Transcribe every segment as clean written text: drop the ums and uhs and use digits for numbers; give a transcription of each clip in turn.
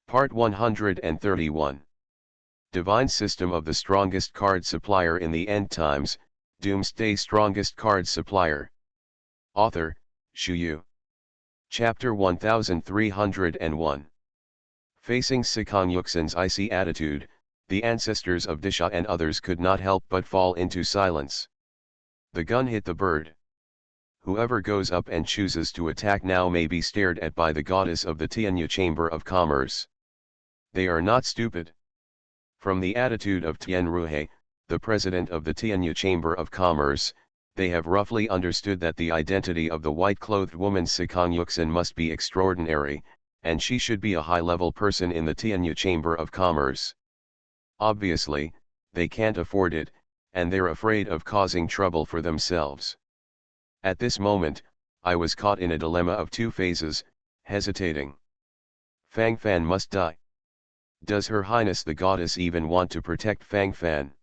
Part 131. Divine System of the Strongest Card Supplier in the End Times, Doomsday Strongest Card Supplier. Author, Shu. Chapter 1301. Facing Sikong Yuxin's icy attitude, the ancestors of Disha and others could not help but fall into silence. The gun hit the bird. Whoever goes up and chooses to attack now may be stared at by the goddess of the Tianyu Chamber of Commerce. They are not stupid. From the attitude of Tian Ruhe, the president of the Tianyu Chamber of Commerce, they have roughly understood that the identity of the white-clothed woman Sikong Yuxin must be extraordinary, and she should be a high-level person in the Tianyu Chamber of Commerce. Obviously, they can't afford it, and they're afraid of causing trouble for themselves. At this moment, I was caught in a dilemma of two phases, hesitating. Fang Fan must die. Does Her Highness the Goddess even want to protect Fang Fan?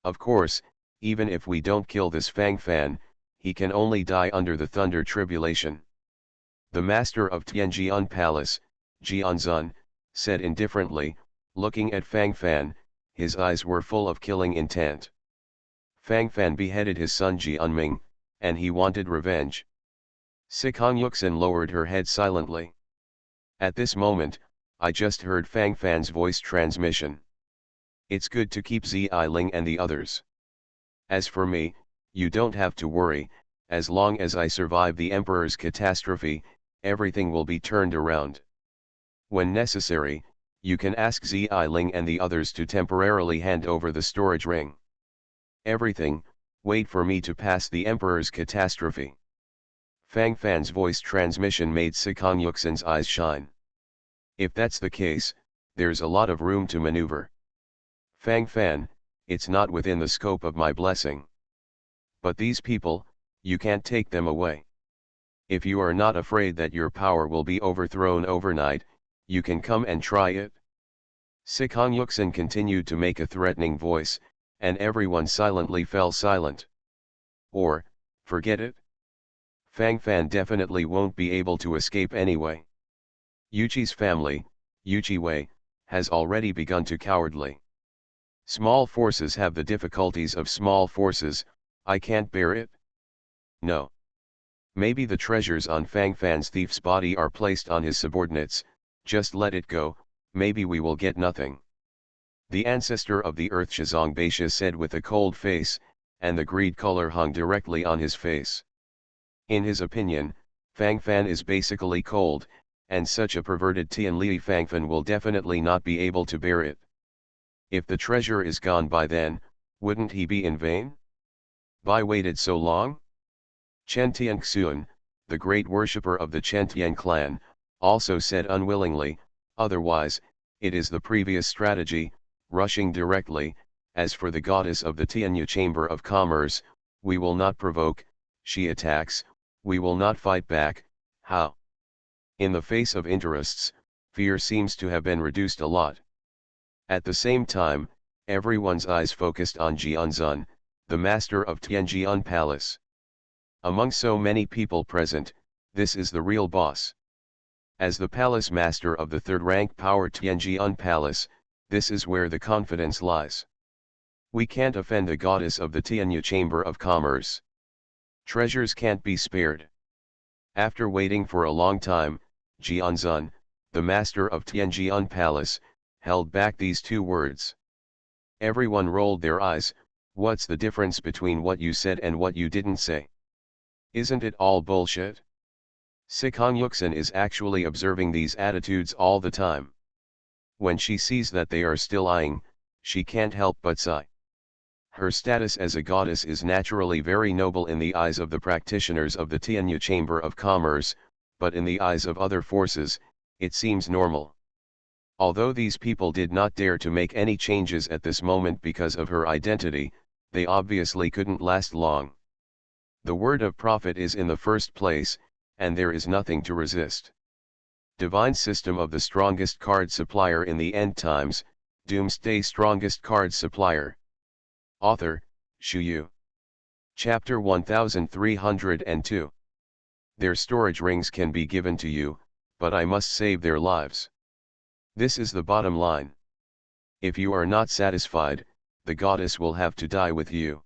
Of course, even if we don't kill this Fang Fan, he can only die under the Thunder Tribulation. The master of Tianjian Palace, Jianzun, said indifferently, looking at Fang Fan, his eyes were full of killing intent. Fang Fan beheaded his son Jianming, and he wanted revenge. Sikong Yuxin lowered her head silently. At this moment, I just heard Fang Fan's voice transmission. It's good to keep Ziling and the others. As for me, you don't have to worry, as long as I survive the Emperor's catastrophe, everything will be turned around. When necessary, you can ask Ziling and the others to temporarily hand over the storage ring. Everything, wait for me to pass the Emperor's catastrophe. Fang Fan's voice transmission made Sikong Yuxin's eyes shine. If that's the case, there's a lot of room to maneuver. Fang Fan, it's not within the scope of my blessing. But these people, you can't take them away. If you are not afraid that your power will be overthrown overnight, you can come and try it. Sikong Yuxin continued to make a threatening voice, and everyone silently fell silent. Or, forget it. Fang Fan definitely won't be able to escape anyway. Yuqi's family, Yuqi Wei, has already begun to cowardly. Small forces have the difficulties of small forces, I can't bear it. No. Maybe the treasures on Fang Fan's thief's body are placed on his subordinates, just let it go, maybe we will get nothing. The ancestor of the earth Shizong Beixia said with a cold face, and the greed color hung directly on his face. In his opinion, Fang Fan is basically cold, and such a perverted Tianli Fang Fan will definitely not be able to bear it. If the treasure is gone by then, wouldn't he be in vain? Bai waited so long? Chen Tianxuan, the great worshipper of the Chen Tian clan, also said unwillingly, otherwise, it is the previous strategy, rushing directly. As for the goddess of the Tianyu Chamber of Commerce, we will not provoke, she attacks, we will not fight back, how? In the face of interests, fear seems to have been reduced a lot. At the same time, everyone's eyes focused on Jianzun, the master of Tianjian Palace. Among so many people present, this is the real boss. As the palace master of the third-rank power Tianjian Palace, this is where the confidence lies. We can't offend the goddess of the Tianyu Chamber of Commerce. Treasures can't be spared. After waiting for a long time, Jianzun, the master of Tianjian Palace, held back these two words. Everyone rolled their eyes. What's the difference between what you said and what you didn't say? Isn't it all bullshit? Sikong Yuxin is actually observing these attitudes all the time. When she sees that they are still eyeing, she can't help but sigh. Her status as a goddess is naturally very noble in the eyes of the practitioners of the Tianyu Chamber of Commerce, but in the eyes of other forces, it seems normal. Although these people did not dare to make any changes at this moment because of her identity, they obviously couldn't last long. The word of prophet is in the first place, and there is nothing to resist. Divine System of the Strongest Card Supplier in the End Times, Doomsday Strongest Card Supplier. Author, Shu. Chapter 1302. Their storage rings can be given to you, but I must save their lives. This is the bottom line. If you are not satisfied, the goddess will have to die with you.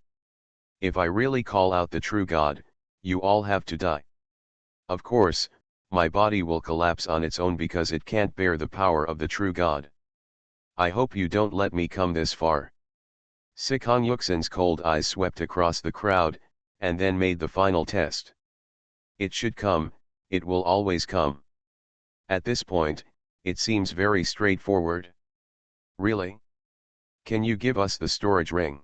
If I really call out the true God, you all have to die. Of course, my body will collapse on its own because it can't bear the power of the true God. I hope you don't let me come this far. Sikong Yuxin's cold eyes swept across the crowd, and then made the final test. It should come, it will always come. At this point, it seems very straightforward. Really? Can you give us the storage ring?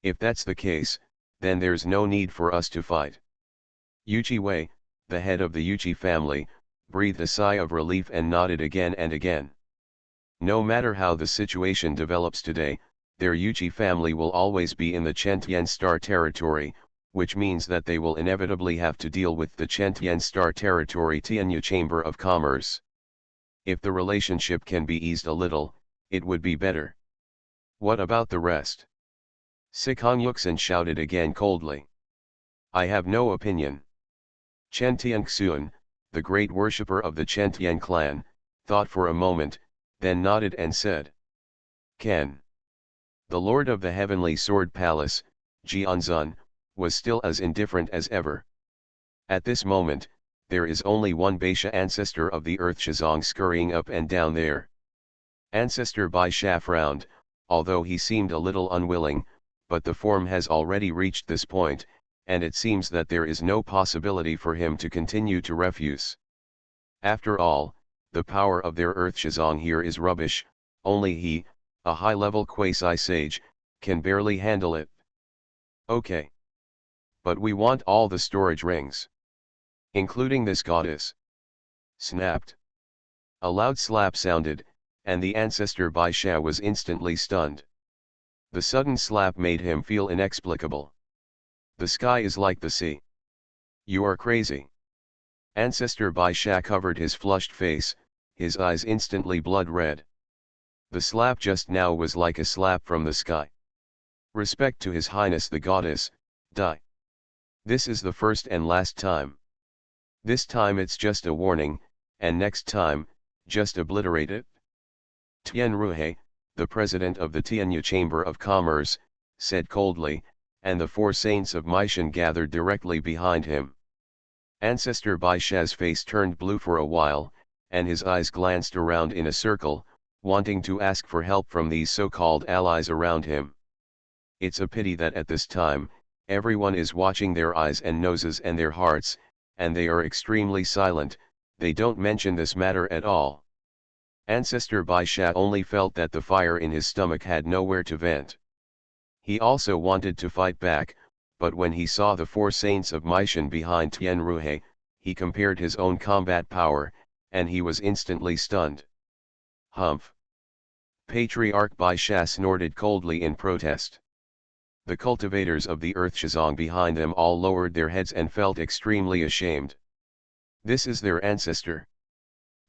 If that's the case, then there's no need for us to fight. Yuchi Wei, the head of the Yuchi family, breathed a sigh of relief and nodded again and again. No matter how the situation develops today, their Yuchi family will always be in the Chentian Star territory, which means that they will inevitably have to deal with the Chentian Star territory Tianyu Chamber of Commerce. If the relationship can be eased a little, it would be better. What about the rest? Sikong Yuxin shouted again coldly. I have no opinion. Chen Tianxuan, the great worshipper of the Chentian clan, thought for a moment, then nodded and said. Ken. The lord of the heavenly sword palace, Jianzun, was still as indifferent as ever. At this moment, there is only one Baisha ancestor of the earth Shizong scurrying up and down there. Ancestor Baisha frowned, although he seemed a little unwilling, but the form has already reached this point, and it seems that there is no possibility for him to continue to refuse. After all, the power of their earth Shizong here is rubbish, only he, a high-level quasi-sage, can barely handle it. Okay. But we want all the storage rings. Including this goddess. Snapped. A loud slap sounded, and the ancestor Baisha was instantly stunned. The sudden slap made him feel inexplicable. The sky is like the sea. You are crazy. Ancestor Baisha covered his flushed face, his eyes instantly blood red. The slap just now was like a slap from the sky. Respect to His Highness the Goddess, die. This is the first and last time. This time it's just a warning, and next time, just obliterate it. Tian Ruhe, the president of the Tianyu Chamber of Commerce, said coldly, and the four saints of Meishan gathered directly behind him. Ancestor Baisha's face turned blue for a while, and his eyes glanced around in a circle, wanting to ask for help from these so-called allies around him. It's a pity that at this time, everyone is watching their eyes and noses and their hearts, and they are extremely silent, they don't mention this matter at all. Ancestor Baisha only felt that the fire in his stomach had nowhere to vent. He also wanted to fight back, but when he saw the four saints of Meishan behind Tian Ruhe, he compared his own combat power, and he was instantly stunned. Humph! Patriarch Baisha snorted coldly in protest. The cultivators of the earth Shizong behind them all lowered their heads and felt extremely ashamed. This is their ancestor.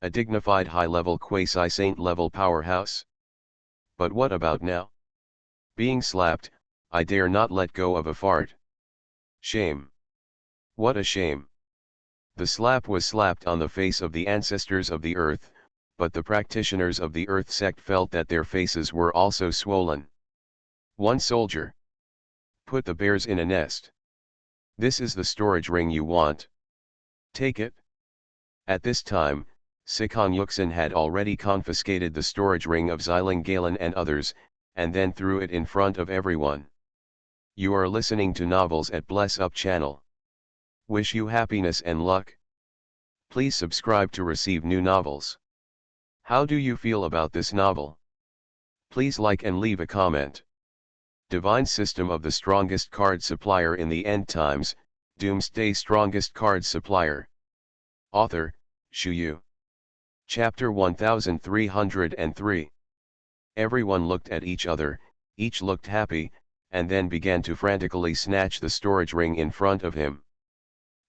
A dignified high-level quasi-saint level powerhouse. But what about now? Being slapped, I dare not let go of a fart. Shame. What a shame. The slap was slapped on the face of the ancestors of the earth, but the practitioners of the earth sect felt that their faces were also swollen. One soldier. Put the bears in a nest. This is the storage ring you want. Take it. At this time, Sikong Yuxin had already confiscated the storage ring of Xiling Galen and others, and then threw it in front of everyone. You are listening to Novels at Bless Up channel. Wish you happiness and luck. Please subscribe to receive new novels. How do you feel about this novel? Please like and leave a comment. Divine System of the Strongest Card Supplier in the End Times, Doomsday Strongest Card Supplier. Author, Shu Yu. Chapter 1303. Everyone looked at each other, each looked happy, and then began to frantically snatch the storage ring in front of him.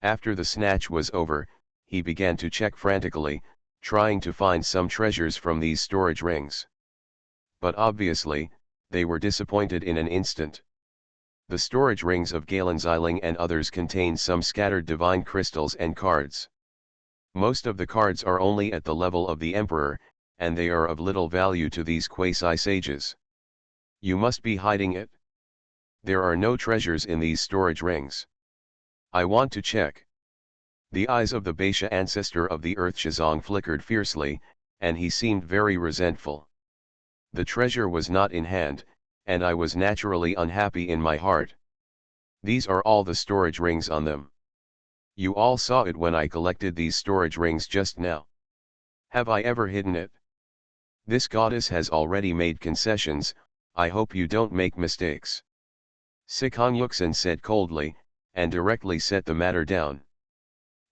After the snatch was over, he began to check frantically, trying to find some treasures from these storage rings. But obviously, they were disappointed in an instant. The storage rings of Galen Xiling and others contain some scattered divine crystals and cards. Most of the cards are only at the level of the Emperor, and they are of little value to these quasi-sages. You must be hiding it. There are no treasures in these storage rings. I want to check. The eyes of the Beisha ancestor of the earth Shizong flickered fiercely, and he seemed very resentful. The treasure was not in hand, and I was naturally unhappy in my heart. These are all the storage rings on them. You all saw it when I collected these storage rings just now. Have I ever hidden it? This goddess has already made concessions, I hope you don't make mistakes. Sikong Yuxin said coldly, and directly set the matter down.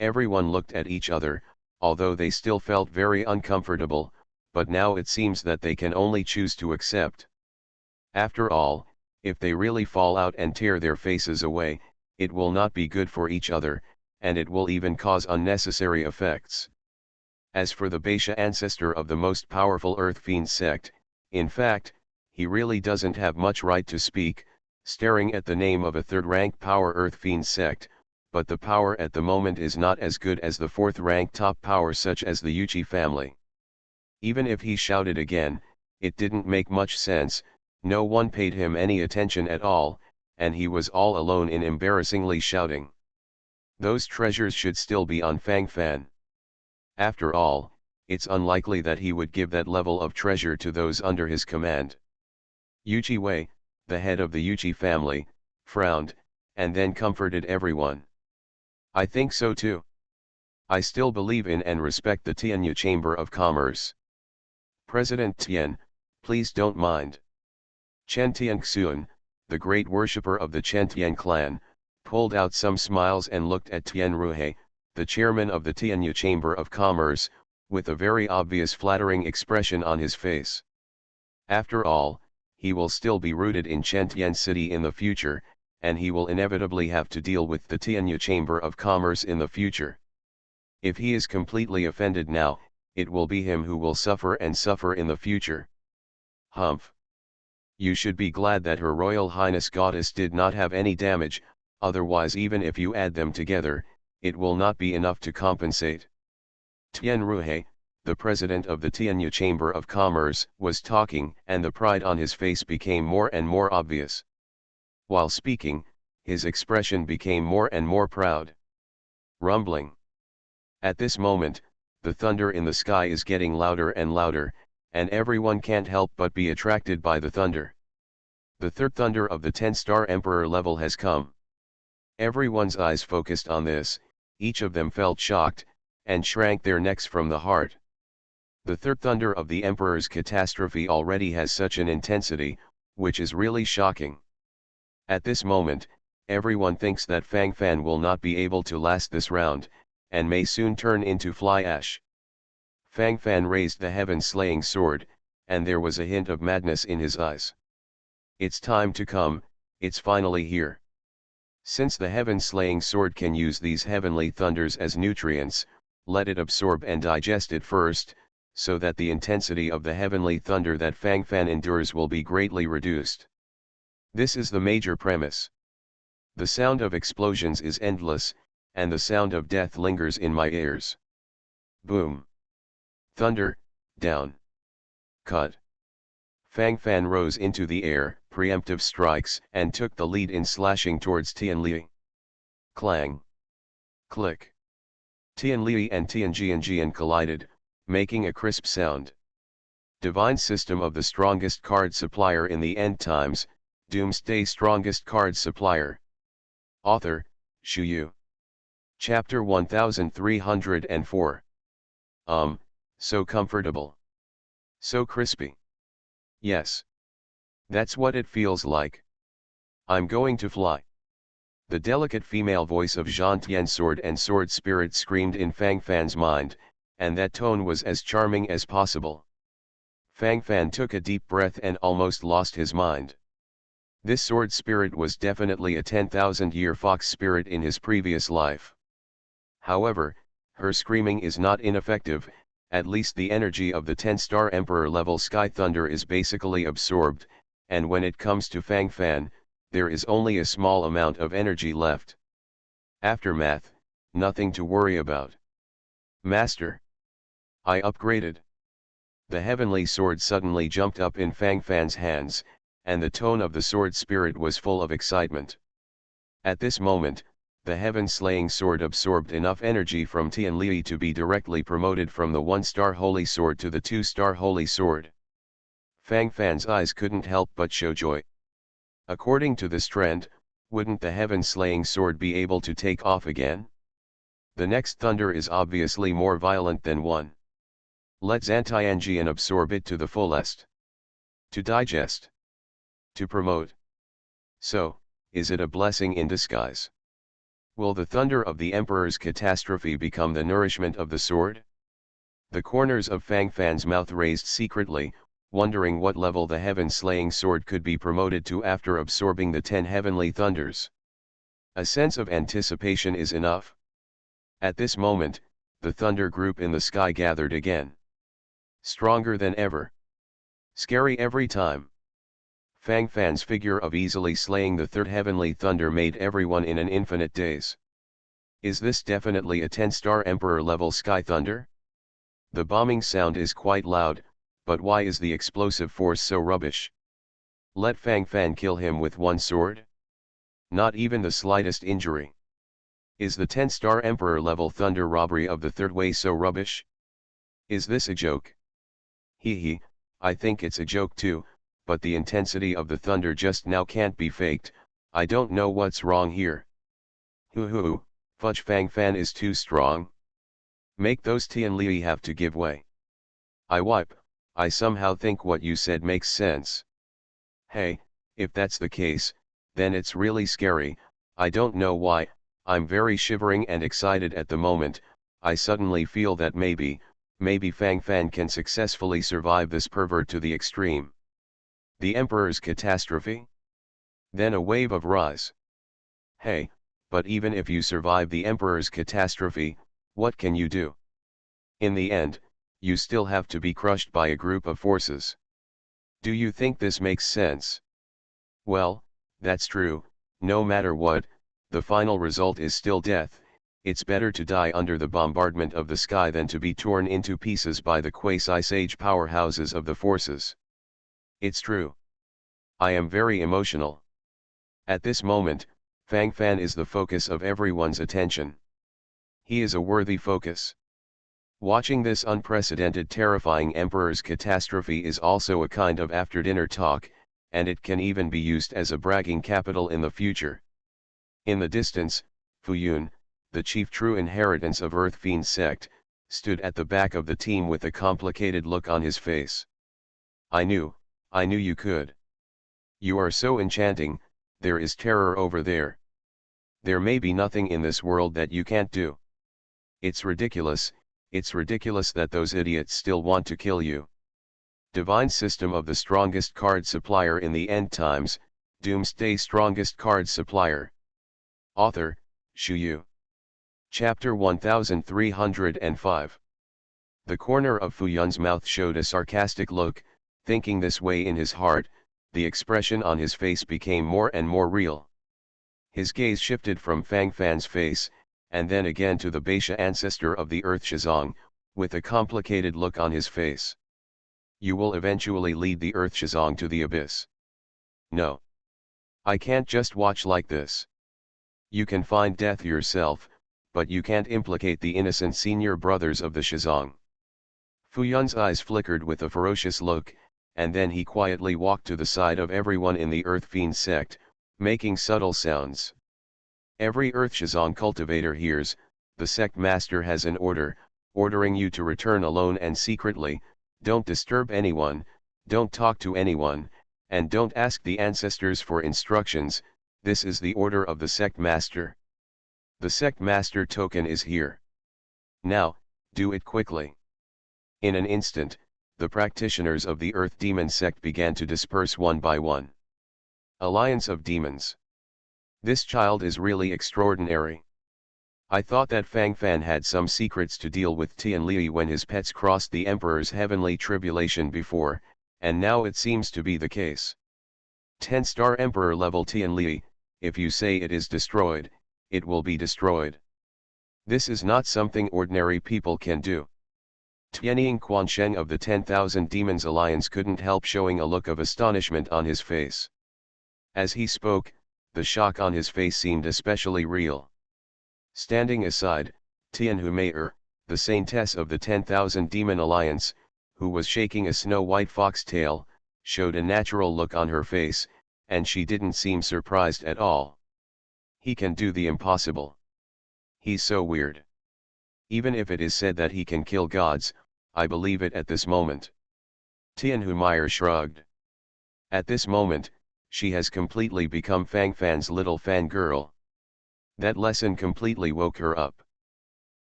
Everyone looked at each other, although they still felt very uncomfortable, but now it seems that they can only choose to accept. After all, if they really fall out and tear their faces away, it will not be good for each other, and it will even cause unnecessary effects. As for the Beisha ancestor of the most powerful Earth Fiend sect, in fact, he really doesn't have much right to speak, staring at the name of a third-rank power Earth Fiend sect, but the power at the moment is not as good as the fourth-rank top power such as the Yuchi family. Even if he shouted again, it didn't make much sense, no one paid him any attention at all, and he was all alone in embarrassingly shouting. Those treasures should still be on Fang Fan. After all, it's unlikely that he would give that level of treasure to those under his command. Yuchi Wei, the head of the Yuchi family, frowned, and then comforted everyone. I think so too. I still believe in and respect the Tianyu Chamber of Commerce. President Tian, please don't mind. Chen Tianxuan, the great worshipper of the Chen Tian clan, pulled out some smiles and looked at Tian Ruhe, the chairman of the Tianyu Chamber of Commerce, with a very obvious flattering expression on his face. After all, he will still be rooted in Chen Tian City in the future, and he will inevitably have to deal with the Tianyu Chamber of Commerce in the future. If he is completely offended now, it will be him who will suffer and suffer in the future. Humph. You should be glad that Her Royal Highness Goddess did not have any damage, otherwise even if you add them together, it will not be enough to compensate. Tian Ruhe, the president of the Tianyu Chamber of Commerce, was talking, and the pride on his face became more and more obvious. While speaking, his expression became more and more proud. Rumbling. At this moment, the thunder in the sky is getting louder and louder, and everyone can't help but be attracted by the thunder. The third thunder of the 10-star Emperor level has come. Everyone's eyes focused on this, each of them felt shocked, and shrank their necks from the heart. The third thunder of the Emperor's catastrophe already has such an intensity, which is really shocking. At this moment, everyone thinks that Fang Fan will not be able to last this round, and may soon turn into fly ash. Fang Fan raised the heaven-slaying sword, and there was a hint of madness in his eyes. It's time to come, it's finally here. Since the heaven-slaying sword can use these heavenly thunders as nutrients, let it absorb and digest it first, so that the intensity of the heavenly thunder that Fang Fan endures will be greatly reduced. This is the major premise. The sound of explosions is endless, and the sound of death lingers in my ears. Boom. Thunder, down. Cut. Fang Fan rose into the air, preemptive strikes, and took the lead in slashing towards Tianli. Clang. Click. Tianli and Tianjian collided, making a crisp sound. Divine System of the Strongest Card Supplier in the End Times, Doomsday Strongest Card Supplier. Author, Shu Yu. Chapter 1304. So comfortable. So crispy. Yes. That's what it feels like. I'm going to fly. The delicate female voice of Zhan Tian Sword and Sword Spirit screamed in Fang Fan's mind, and that tone was as charming as possible. Fang Fan took a deep breath and almost lost his mind. This Sword Spirit was definitely a 10,000-year fox spirit in his previous life. However, her screaming is not ineffective, at least the energy of the 10-star Emperor level Sky Thunder is basically absorbed, and when it comes to Fang Fan, there is only a small amount of energy left. Aftermath, nothing to worry about. Master. I upgraded. The heavenly sword suddenly jumped up in Fang Fan's hands, and the tone of the sword spirit was full of excitement. At this moment, the heaven-slaying sword absorbed enough energy from Tian Li to be directly promoted from the 1-star holy sword to the 2-star holy sword. Fang Fan's eyes couldn't help but show joy. According to this trend, wouldn't the heaven-slaying sword be able to take off again? The next thunder is obviously more violent than one. Let's anti-ng and absorb it to the fullest. To digest. To promote. So, is it a blessing in disguise? Will the thunder of the Emperor's catastrophe become the nourishment of the sword? The corners of Fang Fan's mouth raised secretly, wondering what level the heaven-slaying sword could be promoted to after absorbing the 10 heavenly thunders. A sense of anticipation is enough. At this moment, the thunder group in the sky gathered again. Stronger than ever. Scary every time. Fang Fan's figure of easily slaying the 3rd heavenly thunder made everyone in an infinite daze. Is this definitely a 10-star Emperor level sky thunder? The bombing sound is quite loud, but why is the explosive force so rubbish? Let Fang Fan kill him with one sword? Not even the slightest injury. Is the 10-star Emperor level thunder robbery of the 3rd way so rubbish? Is this a joke? Hee, I think it's a joke too, but the intensity of the thunder just now can't be faked. I don't know what's wrong here. Hoo, fudge, Fang Fan is too strong. Make those Tian Li have to give way. I somehow think what you said makes sense. Hey, if that's the case, then it's really scary. I don't know why, I'm very shivering and excited at the moment. I suddenly feel that maybe Fang Fan can successfully survive this pervert to the extreme. The Emperor's catastrophe? Then a wave of rise. Hey, but even if you survive the Emperor's catastrophe, what can you do? In the end, you still have to be crushed by a group of forces. Do you think this makes sense? Well, that's true. No matter what, the final result is still death. It's better to die under the bombardment of the sky than to be torn into pieces by the quasi-sage powerhouses of the forces. It's true. I am very emotional. At this moment, Fang Fan is the focus of everyone's attention. He is a worthy focus. Watching this unprecedented terrifying Emperor's catastrophe is also a kind of after-dinner talk, and it can even be used as a bragging capital in the future. In the distance, Fu Yun, the chief true inheritance of Earth Fiend sect, stood at the back of the team with a complicated look on his face. I knew you could. You are so enchanting, there is terror over there. There may be nothing in this world that you can't do. It's ridiculous that those idiots still want to kill you. Divine System of the Strongest Card Supplier in the End Times, Doomsday Strongest Card Supplier. Author, Shu Yu. Chapter 1305. The corner of Fu Yun's mouth showed a sarcastic look. Thinking this way in his heart, the expression on his face became more and more real. His gaze shifted from Fang Fan's face, and then again to the Beisha ancestor of the Earth Shizong, with a complicated look on his face. You will eventually lead the Earth Shizong to the abyss. No. I can't just watch like this. You can find death yourself, but you can't implicate the innocent senior brothers of the Shizong. Fu Yun's eyes flickered with a ferocious look, and then he quietly walked to the side of everyone in the Earth Fiend sect, making subtle sounds. Every Earth Shizong cultivator hears, the sect master has an order, ordering you to return alone and secretly, don't disturb anyone, don't talk to anyone, and don't ask the ancestors for instructions. This is the order of the sect master. The sect master token is here. Now, do it quickly. In an instant, the practitioners of the Earth Demon sect began to disperse one by one. Alliance of Demons. This child is really extraordinary. I thought that Fang Fan had some secrets to deal with Tian Li when his pets crossed the Emperor's heavenly tribulation before, and now it seems to be the case. 10-star Emperor level Tian Li, if you say it is destroyed, it will be destroyed. This is not something ordinary people can do. Tianying Quansheng of the 10,000 Demons Alliance couldn't help showing a look of astonishment on his face. As he spoke, the shock on his face seemed especially real. Standing aside, Tianhu Mei'er, the saintess of the 10,000 Demon Alliance, who was shaking a snow-white foxtail, showed a natural look on her face, and she didn't seem surprised at all. He can do the impossible. He's so weird. Even if it is said that he can kill gods, I believe it at this moment. Tianhu Mei'er shrugged. At this moment, she has completely become Fang Fan's little fangirl. That lesson completely woke her up.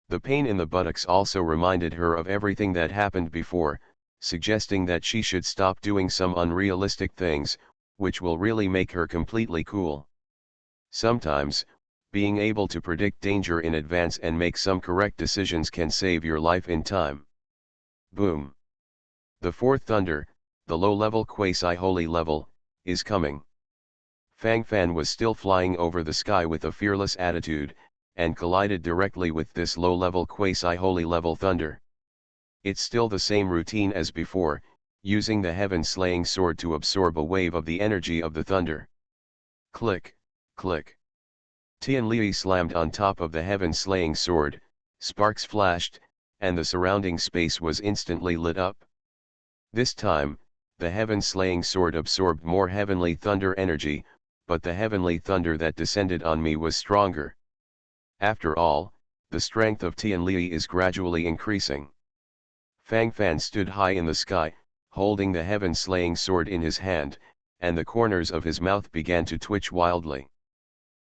The pain in the buttocks also reminded her of everything that happened before, suggesting that she should stop doing some unrealistic things, which will really make her completely cool. Sometimes, being able to predict danger in advance and make some correct decisions can save your life in time. Boom. The fourth thunder, the low-level quasi-holy level, is coming. Fang Fan was still flying over the sky with a fearless attitude, and collided directly with this low-level quasi-holy level thunder. It's still the same routine as before, using the heaven-slaying sword to absorb a wave of the energy of the thunder. Click, click. Tian Li slammed on top of the heaven-slaying sword, sparks flashed, and the surrounding space was instantly lit up. This time, the heaven-slaying sword absorbed more heavenly thunder energy, but the heavenly thunder that descended on me was stronger. After all, the strength of Tian Li is gradually increasing. Fang Fan stood high in the sky, holding the heaven-slaying sword in his hand, and the corners of his mouth began to twitch wildly.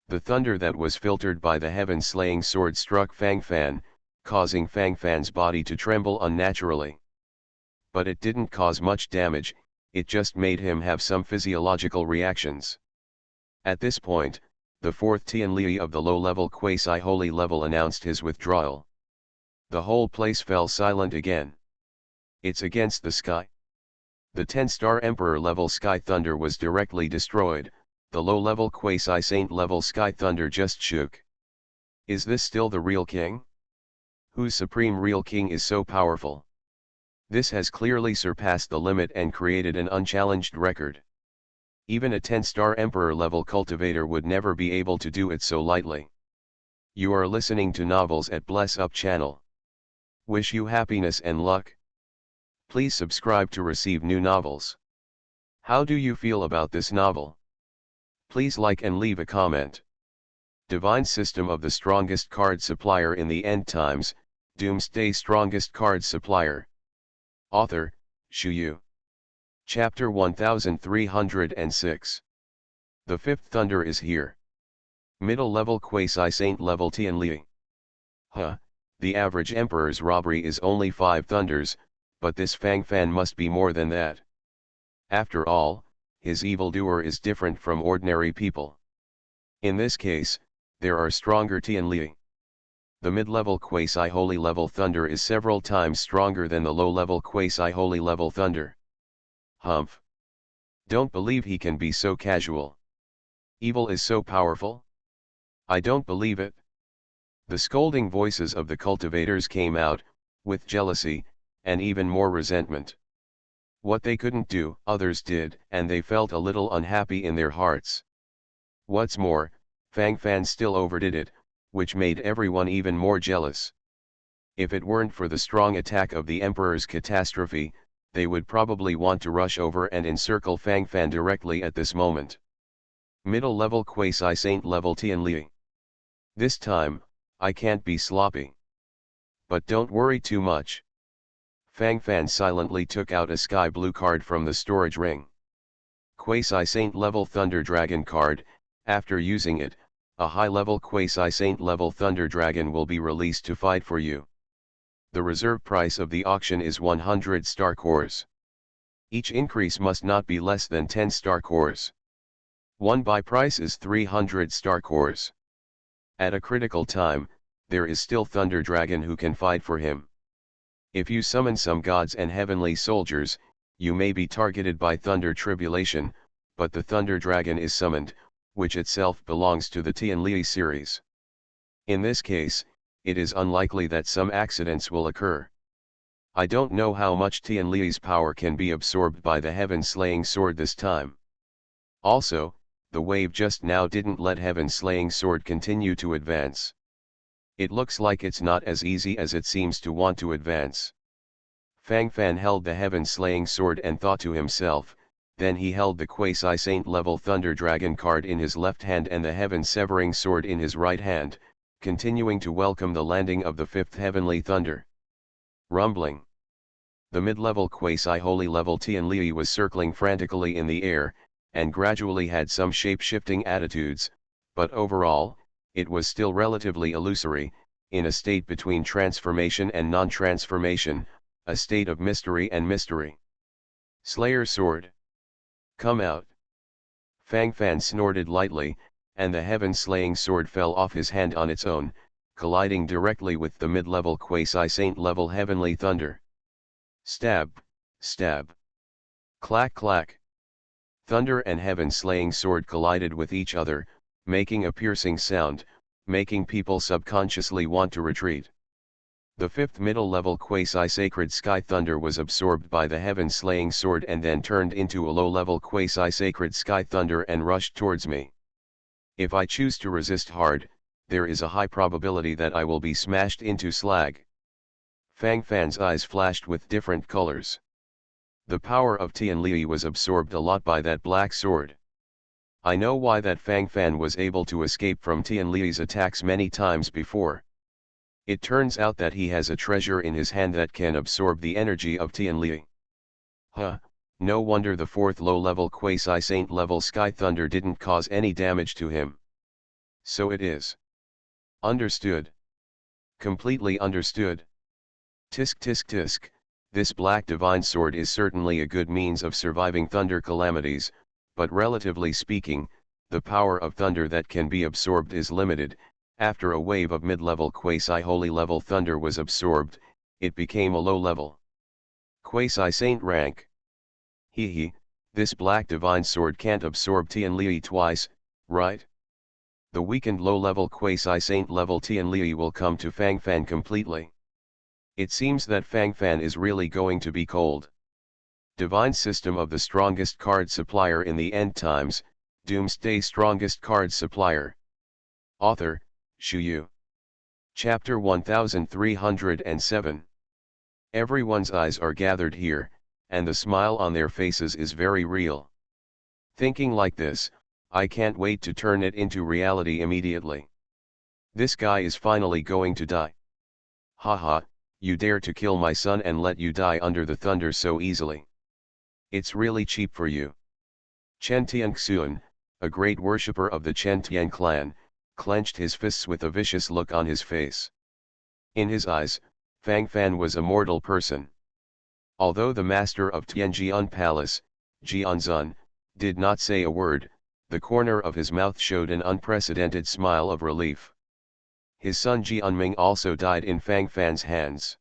The thunder that was filtered by the heaven-slaying sword struck Fang Fan, causing Fang Fan's body to tremble unnaturally. But it didn't cause much damage, it just made him have some physiological reactions. At this point, the fourth Tian Li of the low-level quasi-holy level announced his withdrawal. The whole place fell silent again. It's against the sky. The 10-star Emperor level Sky Thunder was directly destroyed, the low-level quasi-saint level Sky Thunder just shook. Is this still the real king? Whose supreme real king is so powerful? This has clearly surpassed the limit and created an unchallenged record. Even a 10-star Emperor level cultivator would never be able to do it so lightly. You are listening to Novels at Bless Up channel. Wish you happiness and luck. Please subscribe to receive new novels. How do you feel about this novel? Please like and leave a comment. Divine System of the Strongest Card Supplier in the End Times, Doomsday Strongest Card Supplier. Author, Shu Yu. Chapter 1306. The fifth thunder is here. Middle level quasi-saint level Tian Li. The average emperor's robbery is only 5 thunders, but this Fang Fan must be more than that. After all, his evildoer is different from ordinary people. In this case, there are stronger Tian Li. The mid-level quasi-holy level thunder is several times stronger than the low-level quasi-holy level thunder. Humph. Don't believe he can be so casual. Evil is so powerful? I don't believe it. The scolding voices of the cultivators came out, with jealousy, and even more resentment. What they couldn't do, others did, and they felt a little unhappy in their hearts. What's more, Fang Fan still overdid it, which made everyone even more jealous. If it weren't for the strong attack of the Emperor's catastrophe, they would probably want to rush over and encircle Fang Fan directly at this moment. Middle level quasi-saint level Tian Li. This time, I can't be sloppy. But don't worry too much. Fang Fan silently took out a sky blue card from the storage ring. Quasi-saint level Thunder Dragon card. After using it, a high-level quasi-saint level Thunder Dragon will be released to fight for you. The reserve price of the auction is 100 star cores. Each increase must not be less than 10 star cores. One buy price is 300 star cores. At a critical time, there is still Thunder Dragon who can fight for him. If you summon some gods and heavenly soldiers, you may be targeted by Thunder Tribulation, but the Thunder Dragon is summoned, which itself belongs to the Tian Li series. In this case, it is unlikely that some accidents will occur. I don't know how much Tianli's power can be absorbed by the heaven-slaying sword this time. Also, the wave just now didn't let heaven-slaying sword continue to advance. It looks like it's not as easy as it seems to want to advance. Fang Fan held the heaven-slaying sword and thought to himself, then he held the quasi-saint level Thunder Dragon card in his left hand and the heaven-severing sword in his right hand, continuing to welcome the landing of the fifth heavenly thunder. Rumbling. The mid-level quasi-holy level Tianli was circling frantically in the air, and gradually had some shape-shifting attitudes, but overall, it was still relatively illusory, in a state between transformation and non-transformation, a state of mystery and mystery. Slayer sword. Come out. Fang Fan snorted lightly, and the heaven-slaying sword fell off his hand on its own, colliding directly with the mid-level quasi-saint level heavenly thunder. Stab, stab. Clack clack. Thunder and heaven-slaying sword collided with each other, making a piercing sound, making people subconsciously want to retreat. The fifth middle-level quasi-sacred sky thunder was absorbed by the heaven-slaying sword and then turned into a low-level quasi-sacred sky thunder and rushed towards me. If I choose to resist hard, there is a high probability that I will be smashed into slag. Fang Fan's eyes flashed with different colors. The power of Tianli was absorbed a lot by that black sword. I know why that Fang Fan was able to escape from Tianli's attacks many times before. It turns out that he has a treasure in his hand that can absorb the energy of Tianli. Huh, no wonder the fourth low-level quasi-saint level sky thunder didn't cause any damage to him. So it is. Understood. Completely understood. Tisk tisk tisk, this black divine sword is certainly a good means of surviving thunder calamities, but relatively speaking, the power of thunder that can be absorbed is limited. After a wave of mid-level quasi-holy level thunder was absorbed, it became a low-level quasi-saint rank. Hee, this black divine sword can't absorb Tianli twice, right? The weakened low-level quasi-saint level Tianli will come to Fang Fan completely. It seems that Fang Fan is really going to be cold. Divine System of the Strongest Card Supplier in the End Times, Doomsday Strongest Card Supplier. Author, Shu Yu. Chapter 1307. Everyone's eyes are gathered here, and the smile on their faces is very real. Thinking like this, I can't wait to turn it into reality immediately. This guy is finally going to die. Haha, you dare to kill my son and let you die under the thunder so easily. It's really cheap for you. Chen Tianxuan, a great worshipper of the Chen Tian clan, clenched his fists with a vicious look on his face. In his eyes, Fang Fan was a mortal person. Although the master of Tianjian Palace, Jianzun, did not say a word, the corner of his mouth showed an unprecedented smile of relief. His son Jianming also died in Fang Fan's hands.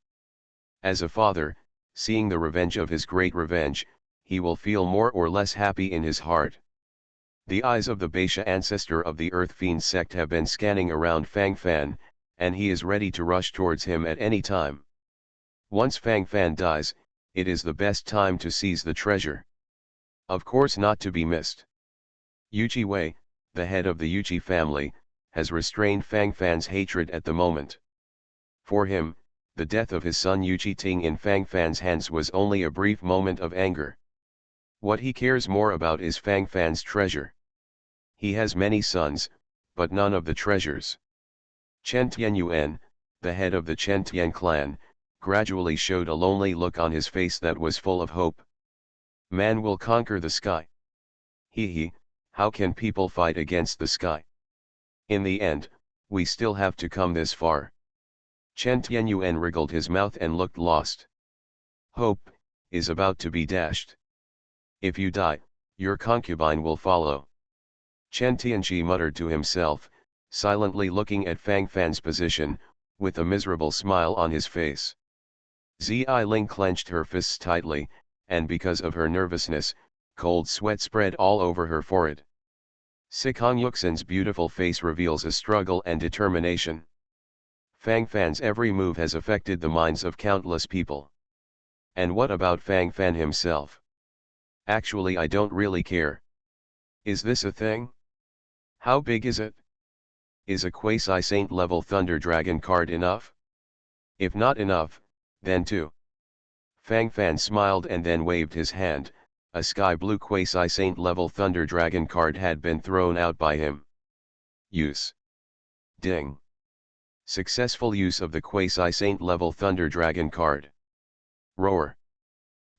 As a father, seeing the revenge of his great revenge, he will feel more or less happy in his heart. The eyes of the Beisha ancestor of the Earth Fiend sect have been scanning around Fang Fan, and he is ready to rush towards him at any time. Once Fang Fan dies, it is the best time to seize the treasure. Of course not to be missed. Yuchi Wei, the head of the Yuchi family, has restrained Fang Fan's hatred at the moment. For him, the death of his son Yuchi Ting in Fang Fan's hands was only a brief moment of anger. What he cares more about is Fang Fan's treasure. He has many sons, but none of the treasures. Chen Tianyuan, the head of the Chen Tian clan, gradually showed a lonely look on his face that was full of hope. Man will conquer the sky. Hee, how can people fight against the sky? In the end, we still have to come this far. Chen Tianyuan wriggled his mouth and looked lost. Hope is about to be dashed. If you die, your concubine will follow. Chen Tianji muttered to himself, silently looking at Fang Fan's position, with a miserable smile on his face. Zi Ling clenched her fists tightly, and because of her nervousness, cold sweat spread all over her forehead. Sikong Yuxin's beautiful face reveals a struggle and determination. Fang Fan's every move has affected the minds of countless people. And what about Fang Fan himself? Actually, I don't really care. Is this a thing? How big is it? Is a quasi-saint level Thunder Dragon card enough? If not enough, then two. Fang Fan smiled and then waved his hand. A sky blue quasi-saint level Thunder Dragon card had been thrown out by him. Use. Ding. Successful use of the quasi-saint level Thunder Dragon card. Roar.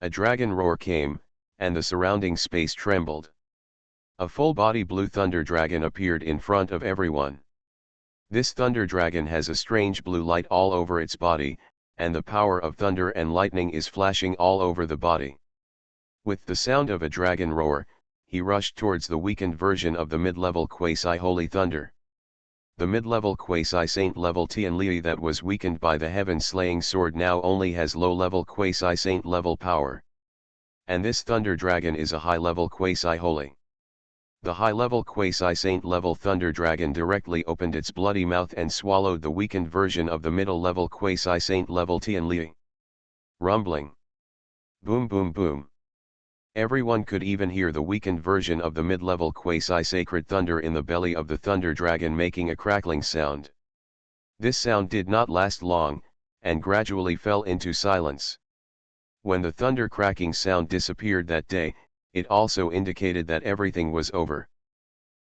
A dragon roar came, and the surrounding space trembled. A full-body blue Thunder Dragon appeared in front of everyone. This Thunder Dragon has a strange blue light all over its body, and the power of thunder and lightning is flashing all over the body. With the sound of a dragon roar, he rushed towards the weakened version of the mid-level quasi-holy thunder. The mid-level quasi-saint level Tianli that was weakened by the heaven-slaying sword now only has low-level quasi-saint level power. And this Thunder Dragon is a high-level quasi-holy. The high-level quasi-saint level Thunder Dragon directly opened its bloody mouth and swallowed the weakened version of the middle-level quasi-saint level Tianli. Rumbling. Boom boom boom. Everyone could even hear the weakened version of the mid-level quasi-sacred thunder in the belly of the Thunder Dragon making a crackling sound. This sound did not last long, and gradually fell into silence. When the thunder cracking sound disappeared that day, it also indicated that everything was over.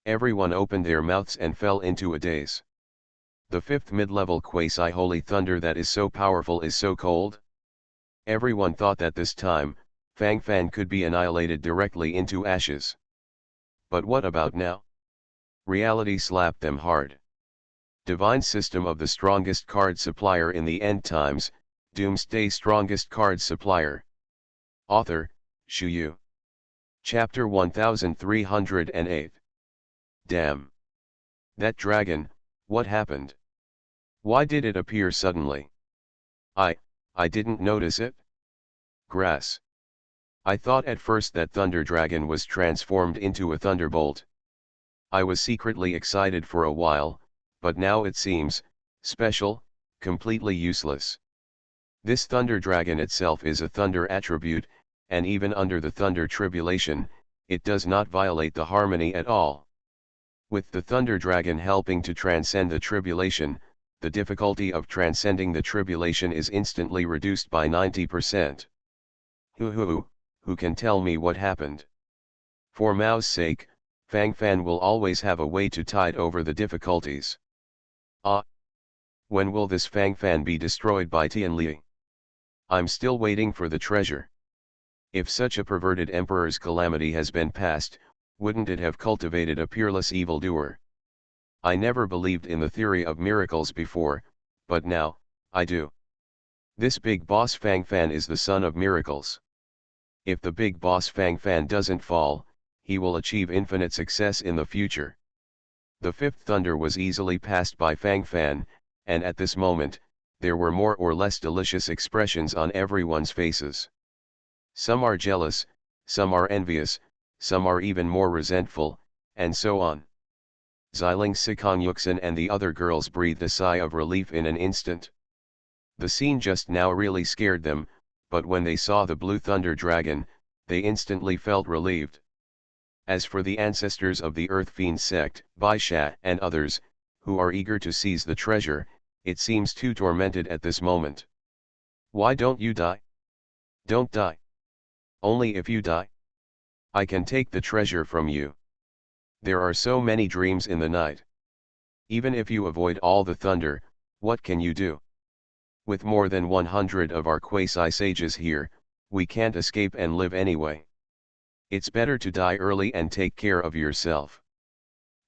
Everyone opened their mouths and fell into a daze. The fifth mid-level quasi-holy thunder that is so powerful is so cold? Everyone thought that this time, Fang Fan could be annihilated directly into ashes. But what about now? Reality slapped them hard. Divine system of the strongest card supplier in the end times, Doomsday strongest card supplier. Author, Shu Yu. Chapter 1308. Damn. That dragon, what happened? Why did it appear suddenly? I didn't notice it. Grass. I thought at first that Thunder Dragon was transformed into a thunderbolt. I was secretly excited for a while, but now it seems special, completely useless. This Thunder Dragon itself is a thunder attribute, and even under the thunder tribulation, it does not violate the harmony at all. With the Thunder Dragon helping to transcend the tribulation, the difficulty of transcending the tribulation is instantly reduced by 90%. Who can tell me what happened? For Mao's sake, Fang Fan will always have a way to tide over the difficulties. When will this Fang Fan be destroyed by Tianli? I'm still waiting for the treasure. If such a perverted emperor's calamity has been passed, wouldn't it have cultivated a peerless evildoer? I never believed in the theory of miracles before, but now, I do. This big boss Fang Fan is the son of miracles. If the big boss Fang Fan doesn't fall, he will achieve infinite success in the future. The fifth thunder was easily passed by Fang Fan, and at this moment, there were more or less delicious expressions on everyone's faces. Some are jealous, some are envious, some are even more resentful, and so on. Xiling Sikong Yuxin and the other girls breathed a sigh of relief in an instant. The scene just now really scared them, but when they saw the blue Thunder Dragon, they instantly felt relieved. As for the ancestors of the Earth Fiend sect, Baisha and others, who are eager to seize the treasure, it seems too tormented at this moment. Why don't you die? Don't die. Only if you die, I can take the treasure from you. There are so many dreams in the night. Even if you avoid all the thunder, what can you do? With more than 100 of our quasi-sages here, we can't escape and live anyway. It's better to die early and take care of yourself.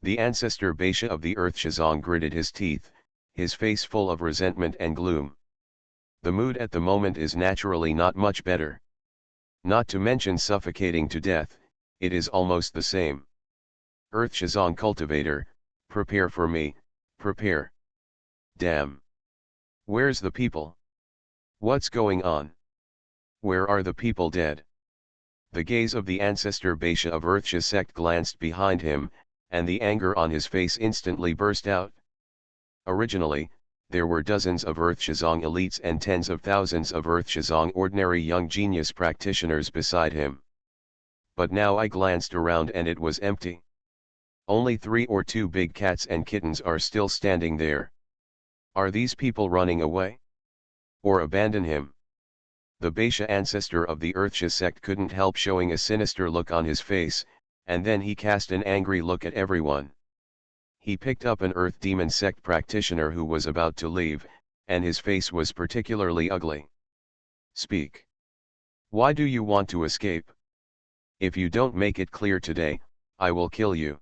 The ancestor Baisha of the Earth Shizong gritted his teeth, his face full of resentment and gloom. The mood at the moment is naturally not much better. Not to mention suffocating to death, it is almost the same. Earth Shizong cultivator, prepare for me, prepare. Damn. Where's the people? What's going on? Where are the people dead? The gaze of the ancestor Baisha of Earthsha sect glanced behind him, and the anger on his face instantly burst out. Originally, there were dozens of Earth Shazong elites and tens of thousands of Earth Shazong ordinary young genius practitioners beside him. But now I glanced around and it was empty. Only 3 or 2 big cats and kittens are still standing there. Are these people running away? Or abandon him? The Baisha ancestor of the Earthsha sect couldn't help showing a sinister look on his face, and then he cast an angry look at everyone. He picked up an Earth Demon sect practitioner who was about to leave, and his face was particularly ugly. Speak. Why do you want to escape? If you don't make it clear today, I will kill you.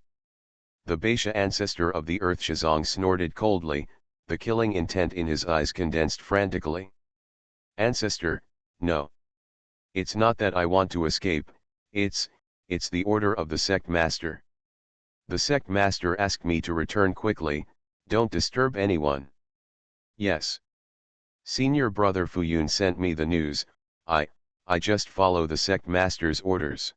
The Baisha ancestor of the Earth Shazong snorted coldly, the killing intent in his eyes condensed frantically. Ancestor, no. It's not that I want to escape, it's the order of the sect master. The sect master asked me to return quickly, don't disturb anyone. Yes. Senior brother Fuyun sent me the news, I just follow the sect master's orders.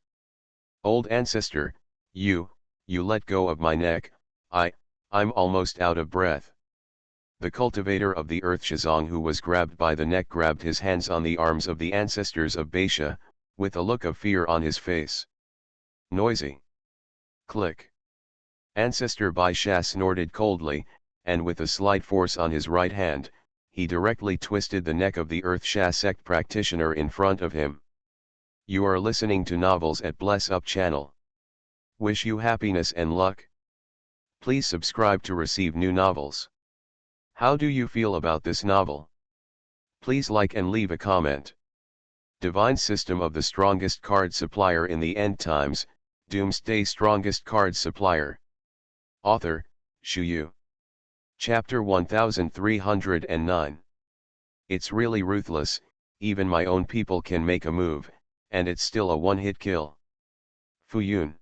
Old ancestor, you let go of my neck, I'm almost out of breath. The cultivator of the Earth Shazong who was grabbed by the neck grabbed his hands on the arms of the ancestors of Baisha, with a look of fear on his face. Noisy. Click. Ancestor Baisha snorted coldly, and with a slight force on his right hand, he directly twisted the neck of the Earth Sha sect practitioner in front of him. You are listening to Novels at Bless Up channel. Wish you happiness and luck. Please subscribe to receive new novels. How do you feel about this novel? Please like and leave a comment. Divine System of the Strongest Card Supplier in the End Times, Doomsday Strongest Card Supplier. Author, Shu. Chapter 1309. It's really ruthless, even my own people can make a move, and it's still a one-hit kill. Fuyun.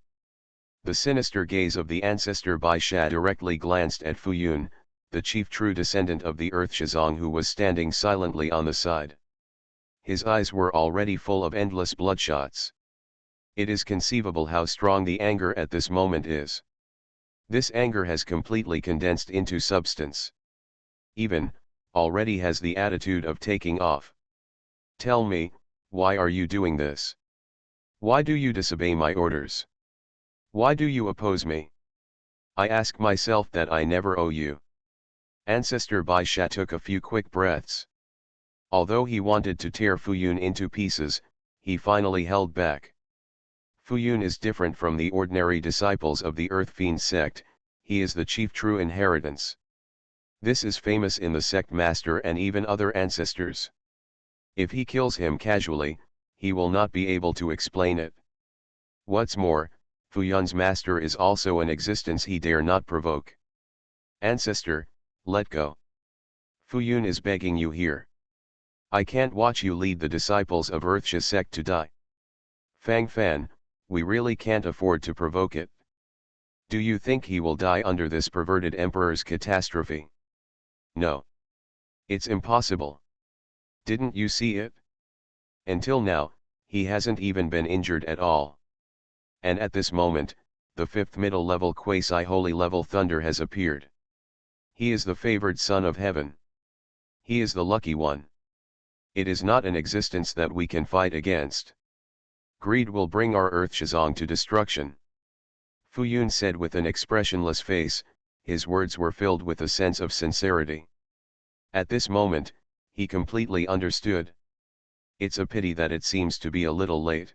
The sinister gaze of the ancestor Baisha directly glanced at Fuyun, the chief true descendant of the Earth Shazong who was standing silently on the side. His eyes were already full of endless bloodshots. It is conceivable how strong the anger at this moment is. This anger has completely condensed into substance. Even, already has the attitude of taking off. Tell me, why are you doing this? Why do you disobey my orders? Why do you oppose me? I ask myself that I never owe you. Ancestor Baisha took a few quick breaths. Although he wanted to tear Fuyun into pieces, he finally held back. Fuyun is different from the ordinary disciples of the Earth Fiend sect, he is the chief true inheritance. This is famous in the sect master and even other ancestors. If he kills him casually, he will not be able to explain it. What's more, Fuyun's master is also an existence he dare not provoke. Ancestor, let go. Fuyun is begging you here. I can't watch you lead the disciples of Earthsha sect to die. Fang Fan, we really can't afford to provoke it. Do you think he will die under this perverted emperor's catastrophe? No. It's impossible. Didn't you see it? Until now, he hasn't even been injured at all. And at this moment, the 5th middle level quasi-holy level thunder has appeared. He is the favored son of heaven. He is the lucky one. It is not an existence that we can fight against. Greed will bring our Earth Shazong to destruction. Fuyun said with an expressionless face, his words were filled with a sense of sincerity. At this moment, he completely understood. It's a pity that it seems to be a little late.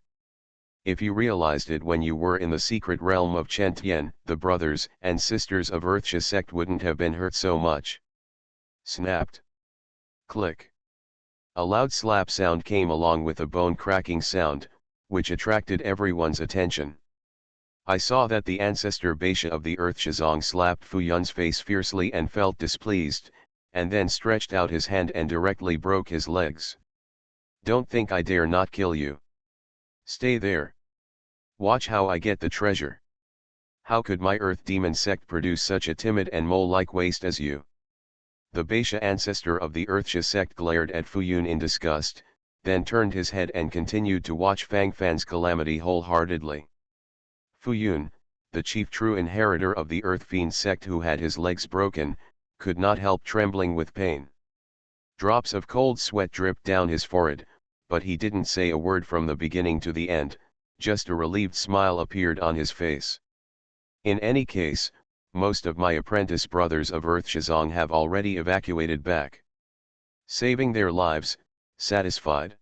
If you realized it when you were in the secret realm of Chentian, the brothers and sisters of Earthsha sect wouldn't have been hurt so much. Snapped. Click. A loud slap sound came along with a bone-cracking sound, which attracted everyone's attention. I saw that the ancestor Baisha of the Earth Shazong slapped Fuyun's face fiercely and felt displeased, and then stretched out his hand and directly broke his legs. Don't think I dare not kill you. Stay there. Watch how I get the treasure. How could my Earth Demon sect produce such a timid and mole-like waste as you? The Baisha ancestor of the Earthsha sect glared at Fuyun in disgust, then turned his head and continued to watch Fang Fan's calamity wholeheartedly. Fuyun, the chief true inheritor of the Earth Fiend sect who had his legs broken, could not help trembling with pain. Drops of cold sweat dripped down his forehead, but he didn't say a word from the beginning to the end, just a relieved smile appeared on his face. In any case, most of my apprentice brothers of Earth Shizong have already evacuated back, saving their lives, satisfied.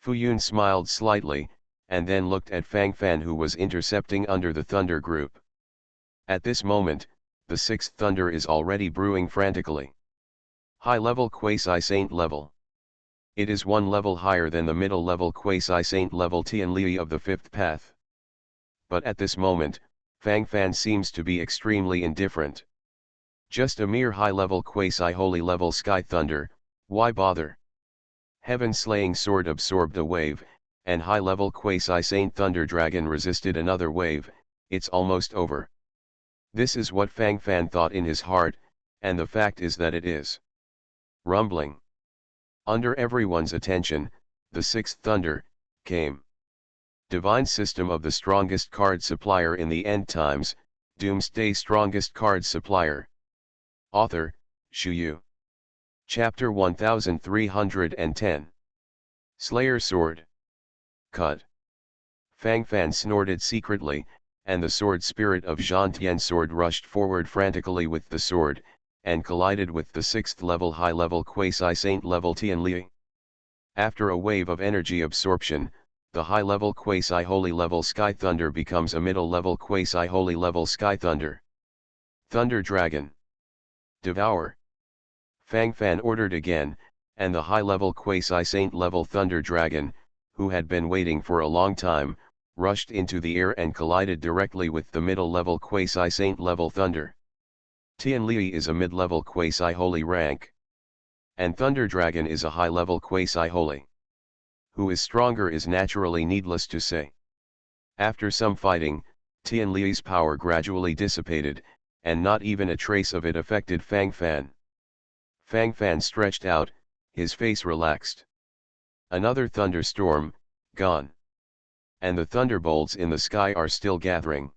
Fu Yun smiled slightly, and then looked at Fang Fan, who was intercepting under the Thunder group. At this moment, the sixth Thunder is already brewing frantically. High-level quasi-saint level. It is one level higher than the middle-level quasi-saint level Tianli of the fifth path. But at this moment, Fang Fan seems to be extremely indifferent. Just a mere high-level quasi-holy level sky thunder, why bother? Heaven-slaying sword absorbed a wave, and high-level quasi-saint thunder dragon resisted another wave. It's almost over. This is what Fang Fan thought in his heart, and the fact is that it is. Rumbling. Under everyone's attention, the sixth thunder came. Divine system of the strongest card supplier in the end times, Doomsday strongest card supplier. Author, Shu Yu. Chapter 1310. Slayer Sword. Cut. Fang Fan snorted secretly, and the sword spirit of Zhan Tian's sword rushed forward frantically with the sword, and collided with the sixth level high-level quasi-saint level Tianli. After a wave of energy absorption, the high-level quasi-holy level Sky Thunder becomes a middle-level quasi-holy level Sky Thunder. Thunder Dragon. Devour. Fang Fan ordered again, and the high-level quasi-saint level Thunder Dragon, who had been waiting for a long time, rushed into the air and collided directly with the middle-level quasi-saint level Thunder. Tianli is a mid-level quasi-holy rank. And Thunder Dragon is a high-level quasi-holy. Who is stronger is naturally needless to say. After some fighting, Tianli's power gradually dissipated, and not even a trace of it affected Fang Fan. Fang Fan stretched out, his face relaxed. Another thunderstorm, gone. And the thunderbolts in the sky are still gathering.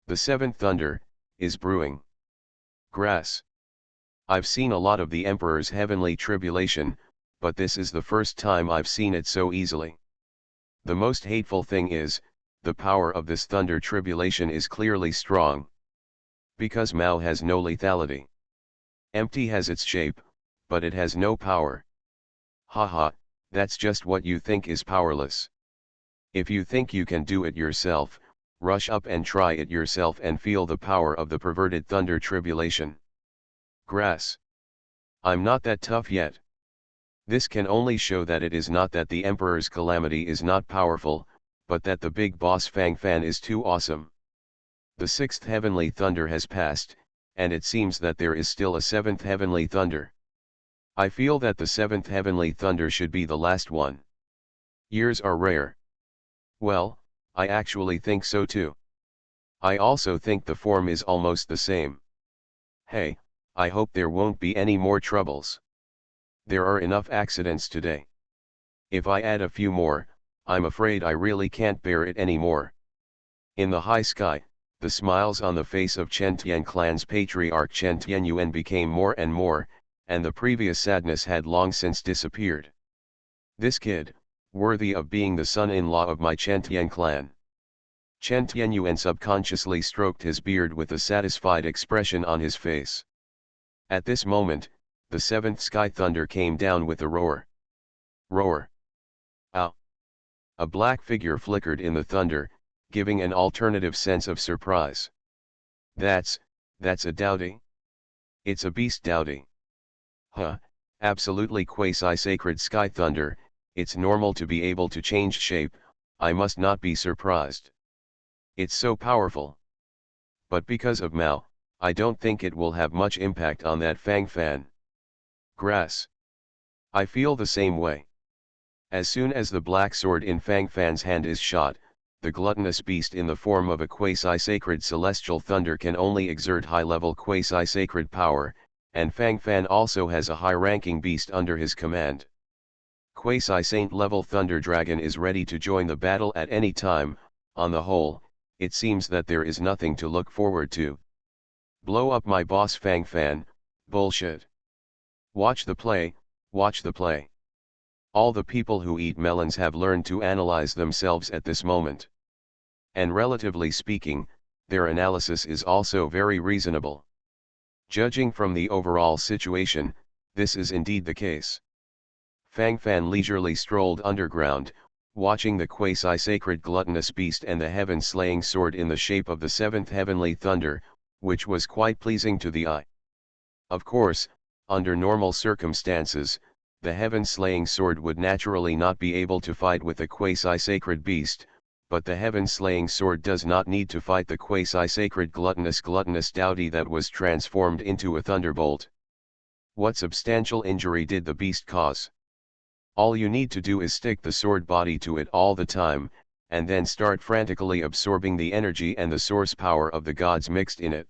The seventh thunder is brewing. Grass. I've seen a lot of the Emperor's heavenly tribulation, but this is the first time I've seen it so easily. The most hateful thing is, the power of this thunder tribulation is clearly strong. Because Mao has no lethality. Empty has its shape, but it has no power. Haha, that's just what you think is powerless. If you think you can do it yourself, rush up and try it yourself and feel the power of the perverted thunder tribulation. Grass. I'm not that tough yet. This can only show that it is not that the Emperor's calamity is not powerful, but that the big boss Fang Fan is too awesome. The sixth heavenly thunder has passed, and it seems that there is still a seventh heavenly thunder. I feel that the seventh heavenly thunder should be the last one. Years are rare. Well, I actually think so too. I also think the form is almost the same. Hey, I hope there won't be any more troubles. There are enough accidents today. If I add a few more, I'm afraid I really can't bear it anymore. In the high sky, the smiles on the face of Chen Tian clan's patriarch Chen Tianyuan became more and more, and the previous sadness had long since disappeared. This kid, worthy of being the son-in-law of my Chen Tian clan. Chen Tianyuan subconsciously stroked his beard with a satisfied expression on his face. At this moment, the seventh sky thunder came down with a roar. Roar. Ow. A black figure flickered in the thunder, giving an alternative sense of surprise. That's a dowdy. It's a beast dowdy. Huh, absolutely quasi-sacred sky thunder, it's normal to be able to change shape, I must not be surprised. It's so powerful. But because of Mao, I don't think it will have much impact on that Fang Fan. Grass. I feel the same way. As soon as the black sword in Fang Fan's hand is shot, the gluttonous beast in the form of a quasi-sacred celestial thunder can only exert high-level quasi-sacred power, and Fang Fan also has a high-ranking beast under his command. Quasi-saint level Thunder Dragon is ready to join the battle at any time. On the whole, it seems that there is nothing to look forward to. Blow up my boss Fang Fan, Bullshit. Watch the play, watch the play. All the people who eat melons have learned to analyze themselves at this moment. And relatively speaking, their analysis is also very reasonable. Judging from the overall situation, this is indeed the case. Fang Fan leisurely strolled underground, watching the quasi-sacred gluttonous beast and the heaven-slaying sword in the shape of the seventh heavenly thunder, which was quite pleasing to the eye. Of course, under normal circumstances, the heaven-slaying sword would naturally not be able to fight with the quasi-sacred beast, but the heaven-slaying sword does not need to fight the quasi-sacred gluttonous dowdy that was transformed into a thunderbolt. What substantial injury did the beast cause? All you need to do is stick the sword body to it all the time, and then start frantically absorbing the energy and the source power of the gods mixed in it.